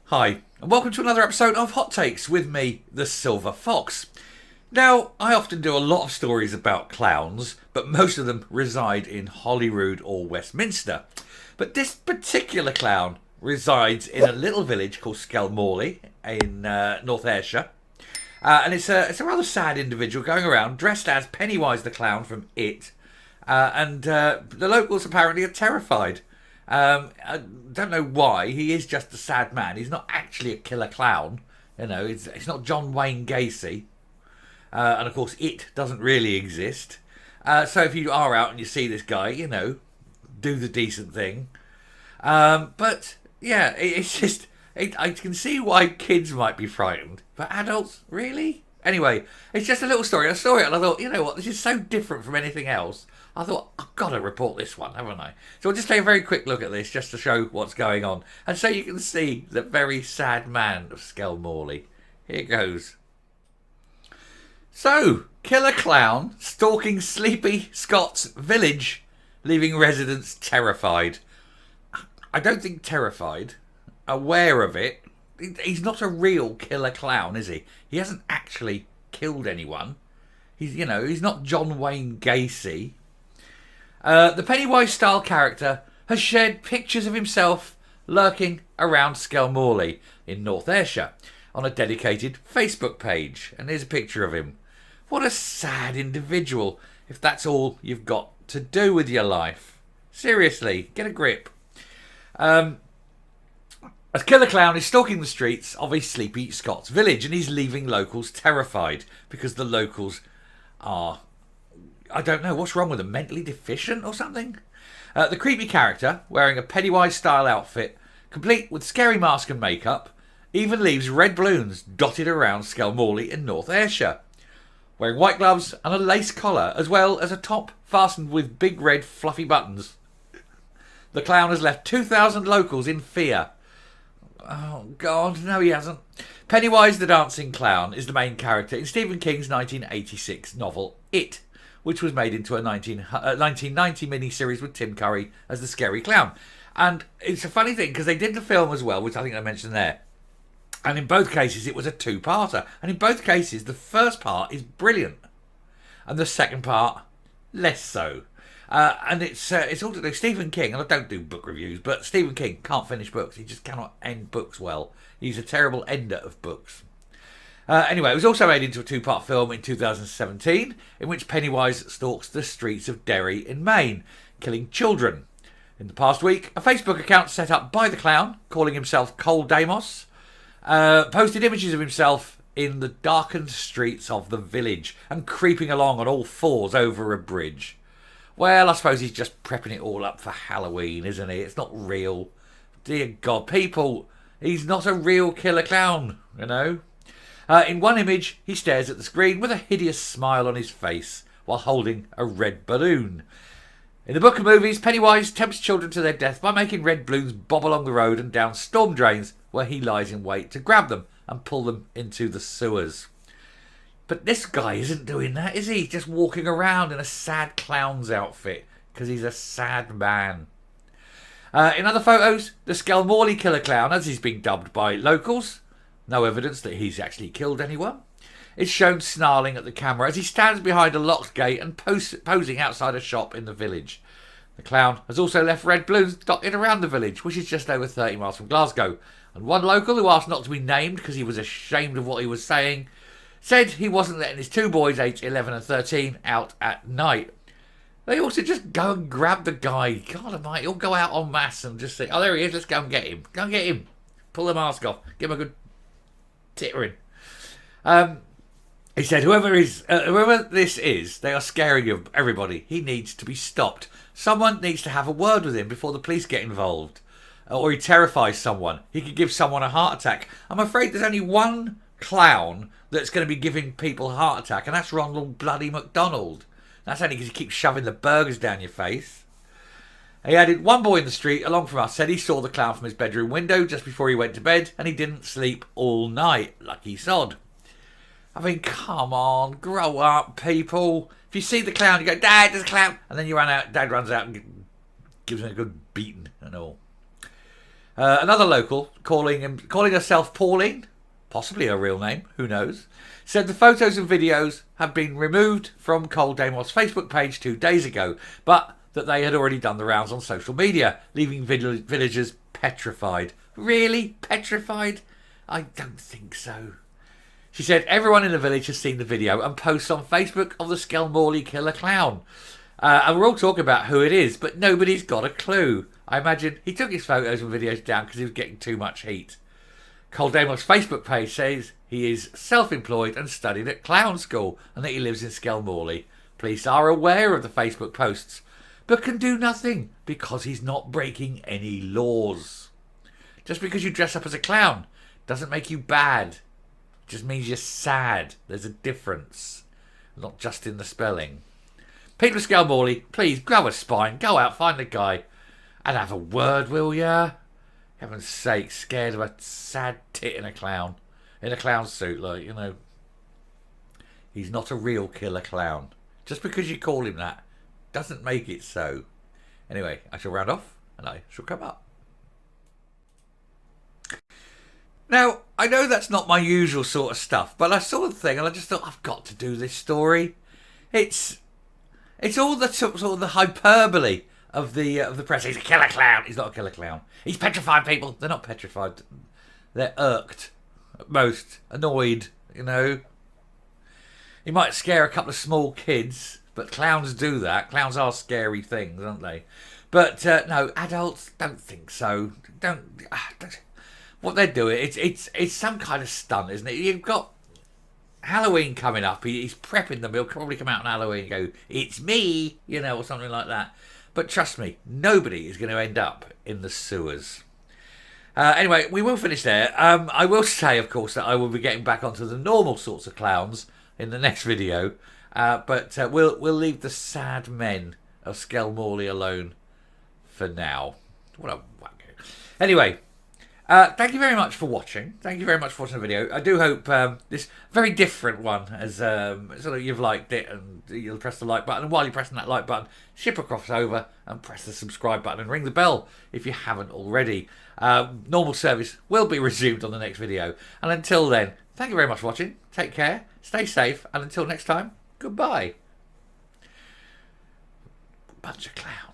Hi, and welcome to another episode of Hot Takes with me, the Silver Fox. Now, I often do a lot of stories about clowns, but most of them reside in Holyrood or Westminster. But this particular clown resides in a little village called Skelmorlie in North Ayrshire. And it's a rather sad individual going around dressed as Pennywise the Clown from It. And the locals apparently are terrified. I don't know why. He is just a sad man. He's not actually a killer clown. You know, it's not John Wayne Gacy. And of course, It doesn't really exist. So if you are out and you see this guy, you know, do the decent thing. But yeah, it's just... I can see why kids might be frightened. But adults, really? Anyway, it's just a little story. I saw it and I thought, you know what, this is so different from anything else. I thought, I've got to report this one, haven't I? So I'll just take a very quick look at this just to show what's going on. And so you can see the very sad man of Skelmorlie. Here goes. So, killer clown stalking sleepy Scots village, leaving residents terrified. I don't think terrified, aware of it. He's not a real killer clown, is he? He hasn't actually killed anyone. He's not John Wayne Gacy. The Pennywise-style character has shared pictures of himself lurking around Skelmorlie in North Ayrshire on a dedicated Facebook page. And here's a picture of him. What a sad individual if that's all you've got to do with your life. Seriously, get a grip. A killer clown is stalking the streets of a sleepy Scots village and he's leaving locals terrified because the locals are... I don't know, what's wrong with them? Mentally deficient or something? The creepy character, wearing a Pennywise-style outfit, complete with scary mask and makeup, even leaves red balloons dotted around Skelmorlie in North Ayrshire. Wearing white gloves and a lace collar, as well as a top fastened with big red fluffy buttons. The clown has left 2,000 locals in fear. Oh, God, no he hasn't. Pennywise the Dancing Clown is the main character in Stephen King's 1986 novel It, which was made into a 1990 miniseries with Tim Curry as the scary clown. And it's a funny thing, because they did the film as well, which I think I mentioned there. And in both cases, it was a two-parter. And in both cases, the first part is brilliant. And the second part, less so. And it's all to do with Stephen King, and I don't do book reviews, but Stephen King can't finish books. He just cannot end books well. He's a terrible ender of books. Anyway, it was also made into a two-part film in 2017, in which Pennywise stalks the streets of Derry in Maine, killing children. In the past week, a Facebook account set up by the clown, calling himself Cole Damos, posted images of himself in the darkened streets of the village and creeping along on all fours over a bridge. Well, I suppose he's just prepping it all up for Halloween, isn't he? It's not real. Dear God, people, he's not a real killer clown, you know. In one image, he stares at the screen with a hideous smile on his face while holding a red balloon. In the book of movies, Pennywise tempts children to their death by making red balloons bob along the road and down storm drains where he lies in wait to grab them and pull them into the sewers. But this guy isn't doing that, is he? Just walking around in a sad clown's outfit because he's a sad man. In other photos, the Skelmorlie killer clown, as he's been dubbed by locals, no evidence that he's actually killed anyone, is shown snarling at the camera as he stands behind a locked gate and posing outside a shop in the village. The clown has also left red balloons dotted around the village, which is just over 30 miles from Glasgow. And one local, who asked not to be named because he was ashamed of what he was saying, said he wasn't letting his two boys, aged 11 and 13, out at night. They also just go and grab the guy. God almighty, he'll go out en masse and just say, oh, there he is, let's go and get him. Go and get him. Pull the mask off. Give him a good tittering. He said, whoever this is, they are scaring of everybody. He needs to be stopped. Someone needs to have a word with him before the police get involved. Or he terrifies someone. He could give someone a heart attack. I'm afraid there's only one clown that's going to be giving people a heart attack, and that's Ronald Bloody McDonald. That's only because he keeps shoving the burgers down your face. He added, one boy in the street along from us said he saw the clown from his bedroom window just before he went to bed, and he didn't sleep all night. Lucky sod. I mean, come on, grow up, people. If you see the clown, you go, Dad, there's a clown. And then you run out, Dad runs out and gives him a good beating and all. Another local, calling herself Pauline, possibly her real name, who knows, said the photos and videos have been removed from Col Damos' Facebook page 2 days ago, but that they had already done the rounds on social media, leaving villagers petrified. Really? Petrified? I don't think so. She said everyone in the village has seen the video and posts on Facebook of the Skelmorlie killer clown. And we're all talking about who it is, but nobody's got a clue. I imagine he took his photos and videos down because he was getting too much heat. Col Damos' Facebook page says he is self-employed and studied at clown school and that he lives in Skelmorlie. Police are aware of the Facebook posts, but can do nothing because he's not breaking any laws. Just because you dress up as a clown doesn't make you bad. It just means you're sad. There's a difference, not just in the spelling. People of Skelmorlie, please grab a spine, go out, find the guy, and have a word, will ya? Heaven's sake, scared of a sad tit in a clown suit, like, you know. He's not a real killer clown. Just because you call him that doesn't make it so. Anyway, I shall round off and I shall come up. Now, I know that's not my usual sort of stuff, but I saw the thing and I just thought, I've got to do this story. It's all the sort of the hyperbole of the press. He's a killer clown. He's not a killer clown. He's petrifying people. They're not petrified. They're irked, at most, annoyed. You know, he might scare a couple of small kids, but clowns do that. Clowns are scary things, aren't they? But no, adults don't think so. Don't. What they're doing, it's some kind of stunt, isn't it? You've got Halloween coming up. He's prepping them. He'll probably come out on Halloween and go, "It's me," you know, or something like that. But trust me, nobody is going to end up in the sewers. Anyway, we will finish there. I will say, of course, that I will be getting back onto the normal sorts of clowns in the next video. But we'll leave the sad men of Skelmorlie alone for now. What a wacko. Anyway. Thank you very much for watching. Thank you very much for watching the video. I do hope this very different one has sort of you've liked it and you'll press the like button. And while you're pressing that like button, ship across over and press the subscribe button and ring the bell if you haven't already. Normal service will be resumed on the next video. And until then, thank you very much for watching. Take care, stay safe, and until next time, goodbye. Bunch of clowns.